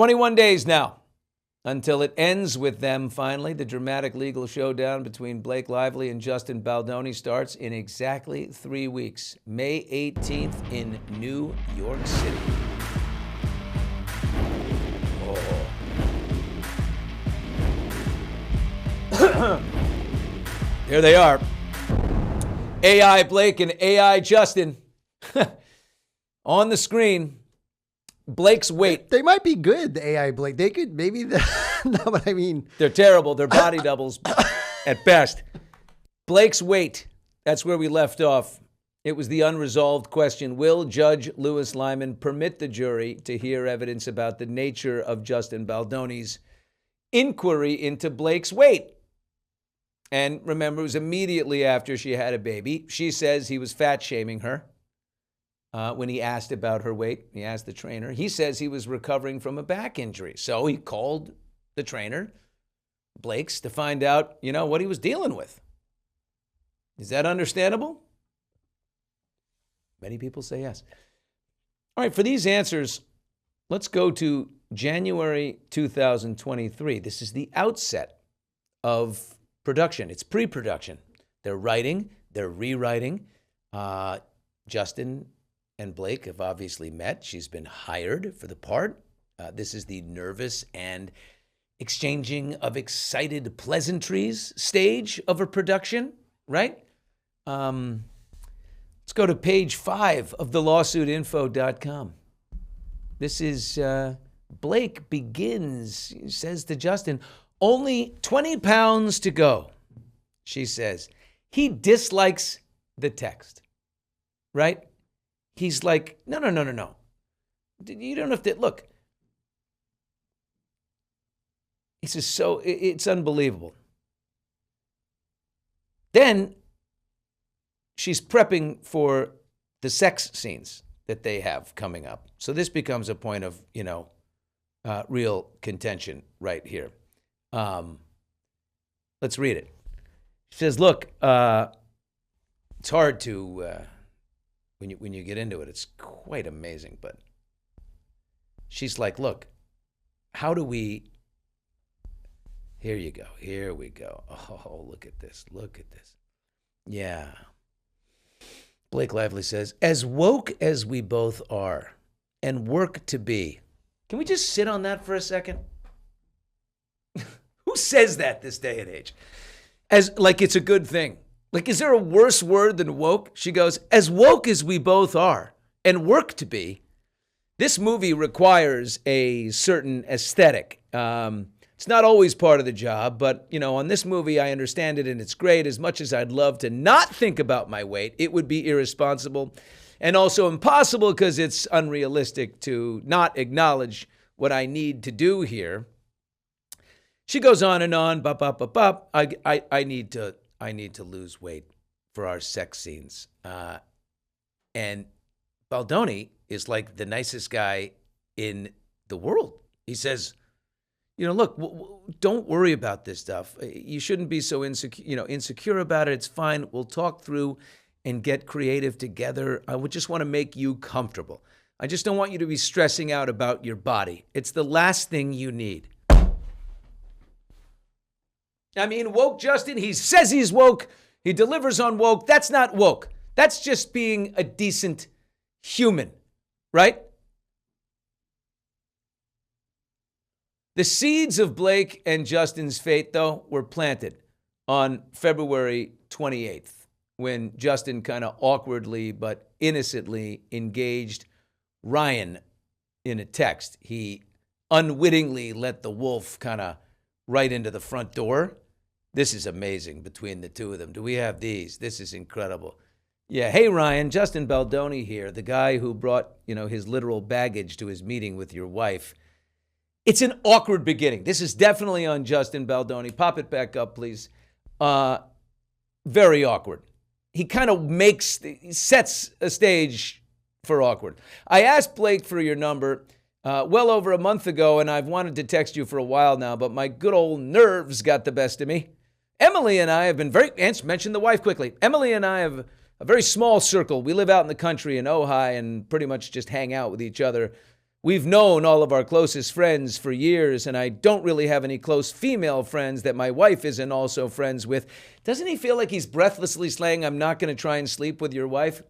21 days now until it ends with them finally. The dramatic legal showdown between Blake Lively and Justin Baldoni starts in exactly 3 weeks, May 18th in New York City. Oh. Here they are. AI Blake and AI Justin on the screen. Blake's weight. They might be good, the AI Blake. They could maybe, no, but I mean. They're terrible. They're body doubles at best. Blake's weight. That's where we left off. It was the unresolved question. Will Judge Louis Lyman permit the jury to hear evidence about the nature of Justin Baldoni's inquiry into Blake's weight? And remember, it was immediately after she had a baby. She says he was fat shaming her. When he asked about her weight, he asked the trainer. He says he was recovering from a back injury. So he called the trainer, Blake's, to find out, what he was dealing with. Is that understandable? Many people say yes. All right, for these answers, let's go to January 2023. This is the outset of production. It's pre-production. They're writing, they're rewriting. Justin and Blake have obviously met. She's been hired for the part. This is the nervous and exchanging of excited pleasantries stage of a production, right? Let's go to page 5 of thelawsuitinfo.com. This is Blake begins, says to Justin, only 20 pounds to go. She says, he dislikes the text, right? He's like, no. You don't have to, look. He says, it's unbelievable. Then she's prepping for the sex scenes that they have coming up. So this becomes a point of, real contention right here. Let's read it. She says, look, it's hard to... When you get into it, it's quite amazing. But she's like, look, how do we... Here you go. Here we go. Oh, look at this. Look at this. Yeah. Blake Lively says, as woke as we both are and work to be. Can we just sit on that for a second? Who says that this day and age? As like it's a good thing. Like, is there a worse word than woke? She goes, as woke as we both are and work to be, this movie requires a certain aesthetic. It's not always part of the job, but, on this movie, I understand it and it's great. As much as I'd love to not think about my weight, it would be irresponsible and also impossible because it's unrealistic to not acknowledge what I need to do here. She goes on and on, I need to lose weight for our sex scenes. And Baldoni is like the nicest guy in the world. He says, look, don't worry about this stuff. You shouldn't be so insecure about it. It's fine. We'll talk through and get creative together. I would just want to make you comfortable. I just don't want you to be stressing out about your body. It's the last thing you need. I mean, woke Justin, he says he's woke. He delivers on woke. That's not woke. That's just being a decent human, right? The seeds of Blake and Justin's fate, though, were planted on February 28th when Justin kind of awkwardly but innocently engaged Ryan in a text. He unwittingly let the wolf kind of right into the front door. This is amazing between the two of them. Do we have these? This is incredible. Yeah, hey, Ryan, Justin Baldoni here, the guy who brought, his literal baggage to his meeting with your wife. It's an awkward beginning. This is definitely on Justin Baldoni. Pop it back up, please. Very awkward. He kind of sets a stage for awkward. I asked Blake for your number well over a month ago, and I've wanted to text you for a while now, but my good old nerves got the best of me. Emily and I have been mention the wife quickly. Emily and I have a very small circle. We live out in the country in Ojai and pretty much just hang out with each other We've known all of our closest friends for years, and I don't really have any close female friends that my wife isn't also friends with. Doesn't he feel like he's breathlessly saying, I'm not going to try and sleep with your wife?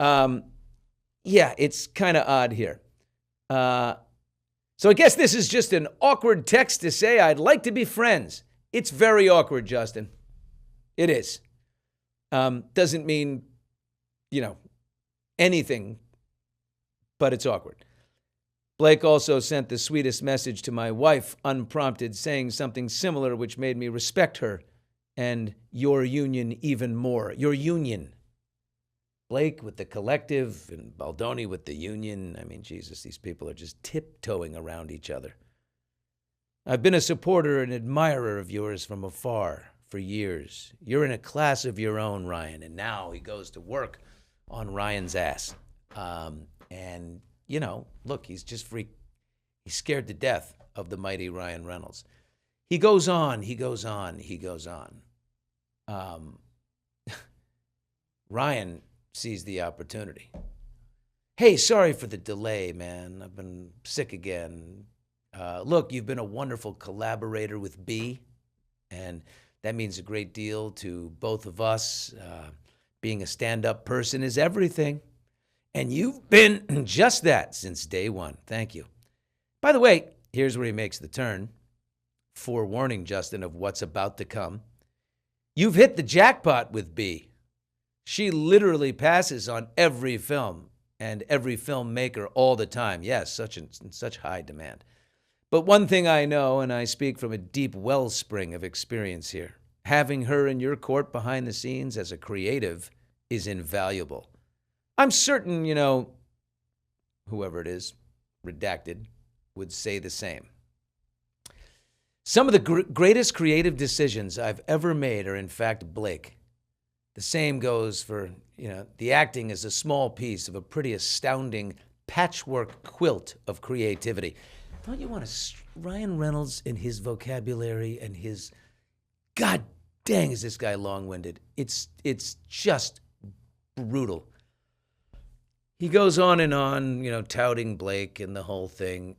Yeah, it's kind of odd here. So I guess this is just an awkward text to say I'd like to be friends. It's very awkward, Justin. It is. Doesn't mean, anything, but it's awkward. Blake also sent the sweetest message to my wife, unprompted, saying something similar, which made me respect her and your union even more. Your union. Blake with the collective and Baldoni with the union. I mean, Jesus, these people are just tiptoeing around each other. I've been a supporter and admirer of yours from afar for years. You're in a class of your own, Ryan, and now he goes to work on Ryan's ass. Look, he's just freaked. He's scared to death of the mighty Ryan Reynolds. He goes on. Ryan sees the opportunity. Hey, sorry for the delay, man. I've been sick again. Look, you've been a wonderful collaborator with B, and that means a great deal to both of us. Being a stand-up person is everything. And you've been just that since day one. Thank you. By the way, here's where he makes the turn. Forewarning, Justin, of what's about to come. You've hit the jackpot with B. She literally passes on every film and every filmmaker all the time. Yes, such high demand. But one thing I know, and I speak from a deep wellspring of experience here, having her in your court behind the scenes as a creative is invaluable. I'm certain, whoever it is, redacted, would say the same. Some of the greatest creative decisions I've ever made are, in fact, Blake. The same goes for, the acting is a small piece of a pretty astounding patchwork quilt of creativity. Don't you want to, Ryan Reynolds and his vocabulary and his, God dang, is this guy long-winded. It's just brutal. He goes on and on, touting Blake and the whole thing.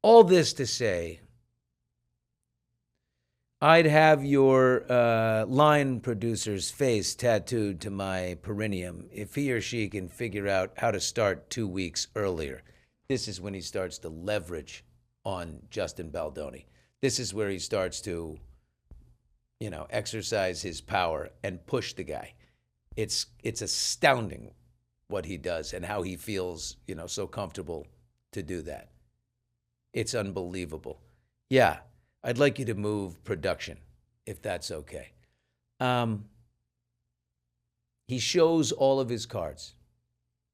All this to say, I'd have your line producer's face tattooed to my perineum if he or she can figure out how to start 2 weeks earlier. This is when he starts to leverage on Justin Baldoni. This is where he starts to, exercise his power and push the guy. It's astounding what he does and how he feels, so comfortable to do that. It's unbelievable. Yeah, I'd like you to move production, if that's okay. He shows all of his cards.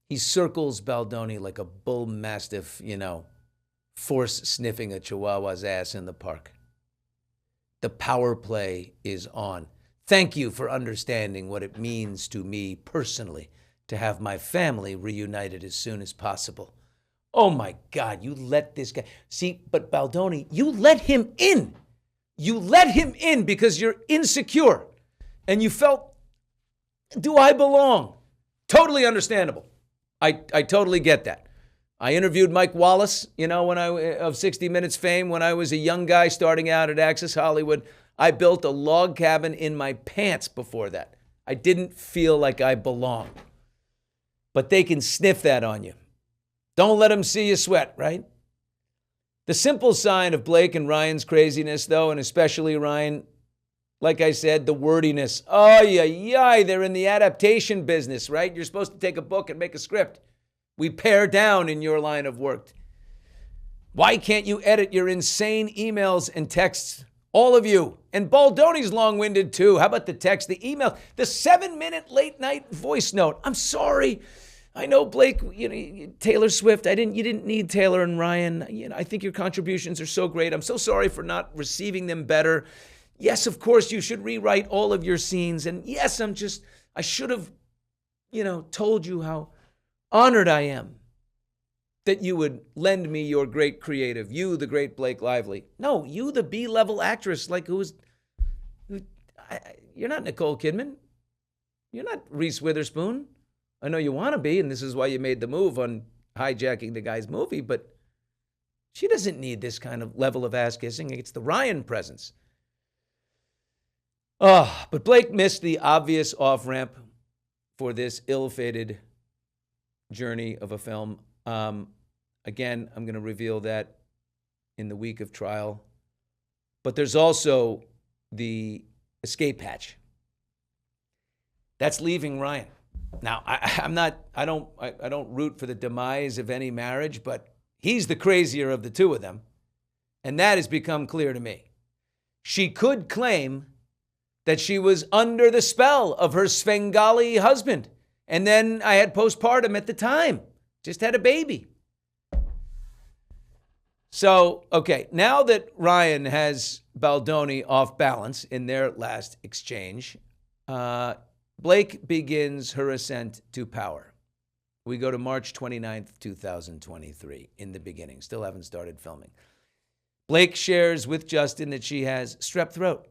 He circles Baldoni like a bull mastiff, force sniffing a chihuahua's ass in the park. The power play is on. Thank you for understanding what it means to me personally to have my family reunited as soon as possible. Oh my God, you let this guy... See, but Baldoni, you let him in. You let him in because you're insecure. And you felt, do I belong? Totally understandable. I totally get that. I interviewed Mike Wallace, of 60 Minutes fame, when I was a young guy starting out at Access Hollywood. I built a log cabin in my pants before that. I didn't feel like I belonged. But they can sniff that on you. Don't let them see you sweat, right? The simple sign of Blake and Ryan's craziness, though, and especially Ryan, like I said, the wordiness. Oh, yeah, they're in the adaptation business, right? You're supposed to take a book and make a script. We pare down in your line of work. Why can't you edit your insane emails and texts? All of you. And Baldoni's long-winded too. How about the text, the email, the 7-minute late-night voice note? I'm sorry. I know, Blake, Taylor Swift, you didn't need Taylor and Ryan. I think your contributions are so great. I'm so sorry for not receiving them better. Yes, of course, you should rewrite all of your scenes. And yes, I should have, told you how honored I am that you would lend me your great creative, you, the great Blake Lively. No, you, the B-level actress, you're not Nicole Kidman. You're not Reese Witherspoon. I know you want to be, and this is why you made the move on hijacking the guy's movie, but she doesn't need this kind of level of ass kissing. It's the Ryan presence. Oh, but Blake missed the obvious off-ramp for this ill-fated journey of a film. Again, I'm going to reveal that in the week of trial. But there's also the escape hatch. That's leaving Ryan. Now, I don't root for the demise of any marriage, but he's the crazier of the two of them. And that has become clear to me. She could claim that she was under the spell of her Svengali husband. And then I had postpartum at the time. Just had a baby. So, okay, now that Ryan has Baldoni off balance in their last exchange, Blake begins her ascent to power. We go to March 29th, 2023, in the beginning. Still haven't started filming. Blake shares with Justin that she has strep throat.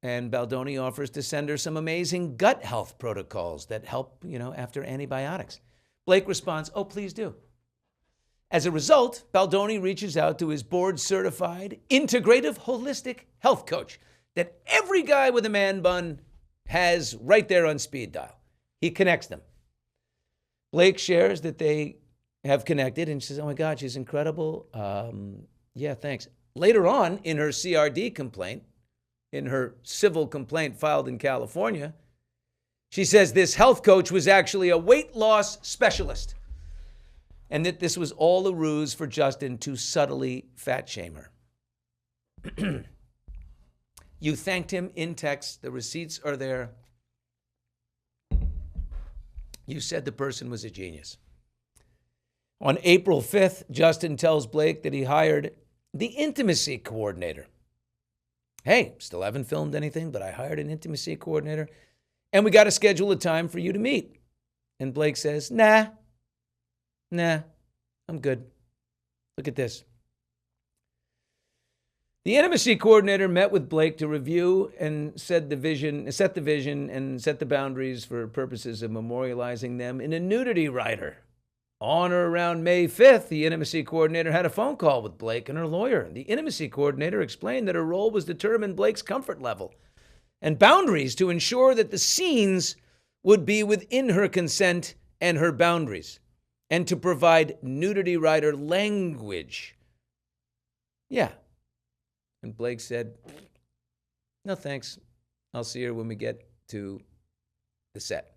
And Baldoni offers to send her some amazing gut health protocols that help, after antibiotics. Blake responds, oh, please do. As a result, Baldoni reaches out to his board-certified, integrative, holistic health coach that every guy with a man bun has right there on speed dial. He connects them. Blake shares that they have connected and says, oh my God, she's incredible. Yeah, thanks. Later on in her CRD complaint, in her civil complaint filed in California, she says this health coach was actually a weight loss specialist and that this was all a ruse for Justin to subtly fat shame her. You thanked him in text. The receipts are there. You said the person was a genius. On April 5th, Justin tells Blake that he hired the intimacy coordinator. Hey, still haven't filmed anything, but I hired an intimacy coordinator, and we got to schedule a time for you to meet. And Blake says, nah, I'm good. Look at this. The intimacy coordinator met with Blake to review and set the vision and set the boundaries for purposes of memorializing them in a nudity rider. On or around May 5th, the intimacy coordinator had a phone call with Blake and her lawyer. The intimacy coordinator explained that her role was to determine Blake's comfort level and boundaries to ensure that the scenes would be within her consent and her boundaries, and to provide nudity rider language. Yeah. And Blake said, no thanks. I'll see her when we get to the set.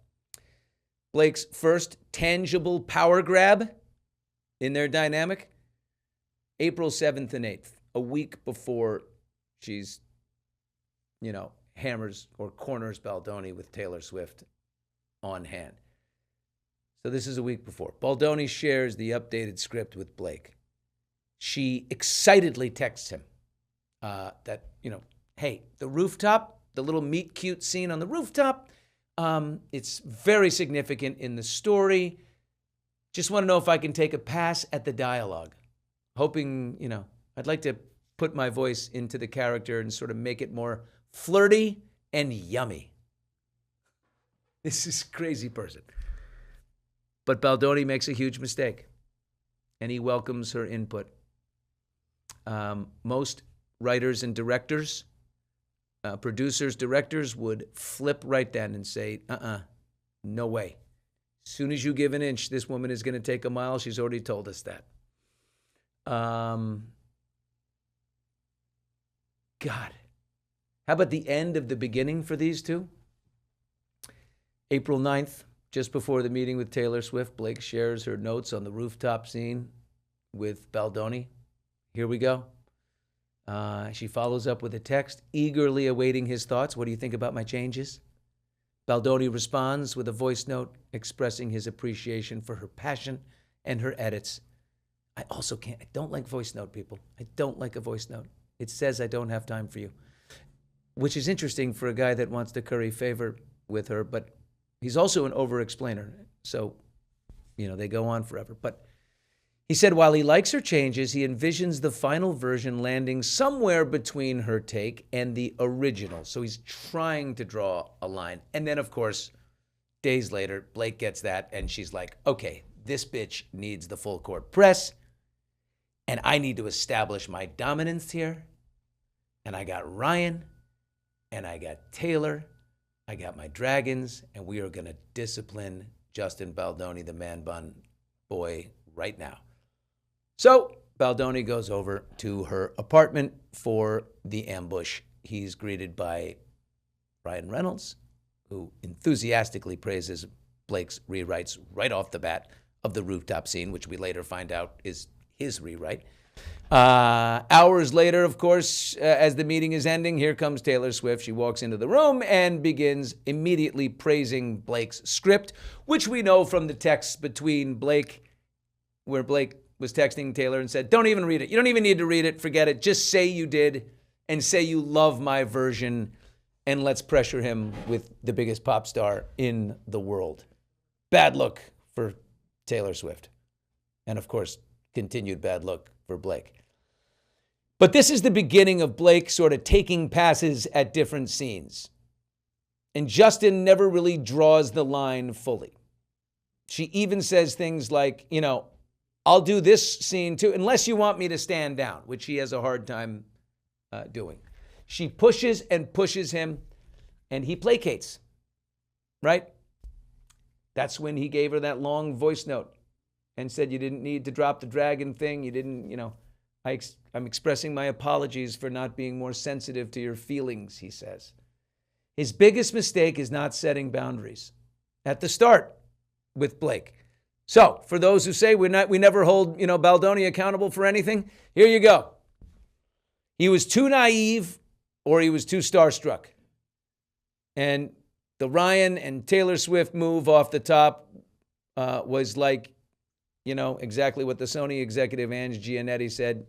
Blake's first tangible power grab in their dynamic, April 7th and 8th, a week before she's, hammers or corners Baldoni with Taylor Swift on hand. So this is a week before. Baldoni shares the updated script with Blake. She excitedly texts him that, hey, the rooftop, the little meet cute scene on the rooftop, it's very significant in the story. Just want to know if I can take a pass at the dialogue. Hoping, I'd like to put my voice into the character and sort of make it more flirty and yummy. This is a crazy person. But Baldoni makes a huge mistake, and he welcomes her input. Most writers and directors, producers, directors would flip right then and say, no way. As soon as you give an inch, this woman is going to take a mile. She's already told us that. God. How about the end of the beginning for these two? April 9th, just before the meeting with Taylor Swift, Blake shares her notes on the rooftop scene with Baldoni. Here we go. She follows up with a text, eagerly awaiting his thoughts. What do you think about my changes? Baldoni responds with a voice note expressing his appreciation for her passion and her edits. I don't like voice note, people. I don't like a voice note. It says I don't have time for you, which is interesting for a guy that wants to curry favor with her, but he's also an over-explainer. So, they go on forever. But he said while he likes her changes, he envisions the final version landing somewhere between her take and the original. So he's trying to draw a line. And then, of course, Days later, Blake gets that, and she's like, okay, this bitch needs the full court press, and I need to establish my dominance here. And I got Ryan, and I got Taylor, I got my dragons, and we are going to discipline Justin Baldoni, the man bun boy, right now. So Baldoni goes over to her apartment for the ambush. He's greeted by Ryan Reynolds, who enthusiastically praises Blake's rewrites right off the bat of the rooftop scene, which we later find out is his rewrite. Hours later, of course, as the meeting is ending, here comes Taylor Swift. She walks into the room and begins immediately praising Blake's script, which we know from the texts between Blake, where Blake was texting Taylor and said, don't even read it. You don't even need to read it. Forget it. Just say you did and say you love my version, and let's pressure him with the biggest pop star in the world. Bad look for Taylor Swift. And of course, continued bad look for Blake. But this is the beginning of Blake sort of taking passes at different scenes. And Justin never really draws the line fully. She even says things like, I'll do this scene too, unless you want me to stand down, which he has a hard time doing. She pushes and pushes him, and he placates, right? That's when he gave her that long voice note and said, you didn't need to drop the dragon thing. You didn't, I'm expressing my apologies for not being more sensitive to your feelings, he says. His biggest mistake is not setting boundaries at the start with Blake. So for those who say we never hold, Baldoni accountable for anything, here you go. He was too naive or he was too starstruck. And the Ryan and Taylor Swift move off the top was like, exactly what the Sony executive Ange Giannetti said.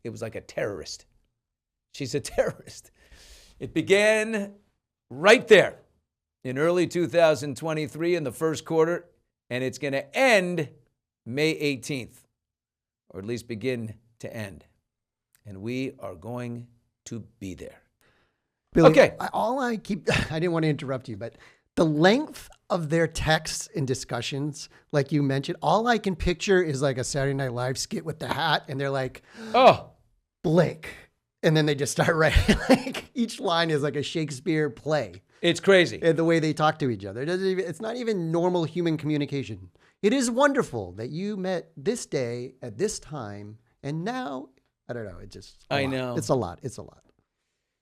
It was like a terrorist. She's a terrorist. It began right there in early 2023 in the first quarter, and it's going to end May 18th, or at least begin to end. And we are going to be there. Billy, okay. I didn't want to interrupt you, but the length of their texts and discussions, like you mentioned, all I can picture is like a Saturday Night Live skit with the hat, and they're like, oh, Blake. And then they just start writing. Like each line is like a Shakespeare play. It's crazy. And the way they talk to each other. It's not even normal human communication. It is wonderful that you met this day at this time, and now, I don't know, I know. It's a lot.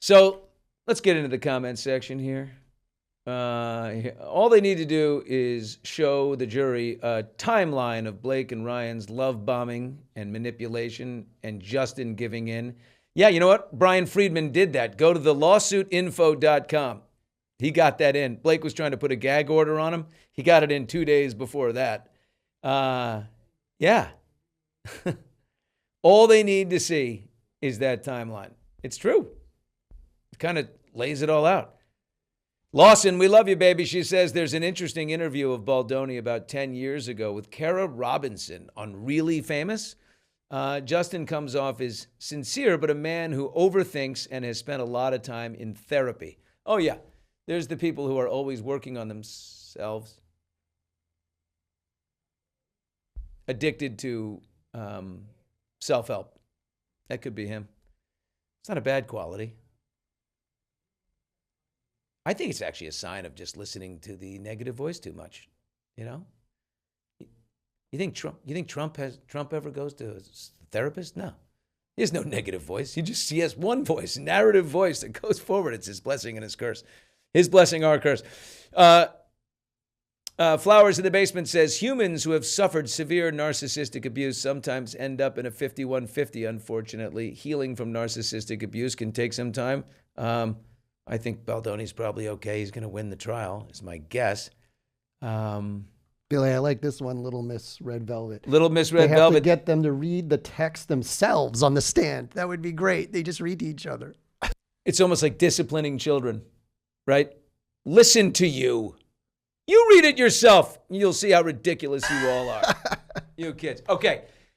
So let's get into the comment section here. All they need to do is show the jury a timeline of Blake and Ryan's love bombing and manipulation and Justin giving in. Yeah, you know what? Brian Friedman did that. Go to the lawsuitinfo.com. He got that in. Blake was trying to put a gag order on him. He got it in 2 days before that. Yeah. All they need to see is that timeline. It's true. It kind of lays it all out. Lawson, we love you, baby. She says there's an interesting interview of Baldoni about 10 years ago with Kara Robinson on Really Famous. Justin comes off as sincere, but a man who overthinks and has spent a lot of time in therapy. Oh, yeah. There's the people who are always working on themselves. Addicted to self-help. That could be him. It's not a bad quality. I think it's actually a sign of just listening to the negative voice too much. You think Trump ever goes to a therapist? No. He has no negative voice. He has one voice, narrative voice that goes forward. It's his blessing and his curse. His blessing, our curse. Flowers in the Basement says, humans who have suffered severe narcissistic abuse sometimes end up in a 5150, unfortunately. Healing from narcissistic abuse can take some time. I think Baldoni's probably okay. He's going to win the trial, is my guess. Billy, I like this one, Little Miss Red Velvet. Little Miss Red Velvet. Velvet. To get them to read the text themselves on the stand. That would be great. They just read to each other. It's almost like disciplining children, right? Listen to you. You read it yourself. You'll see how ridiculous you all are. You kids. Okay.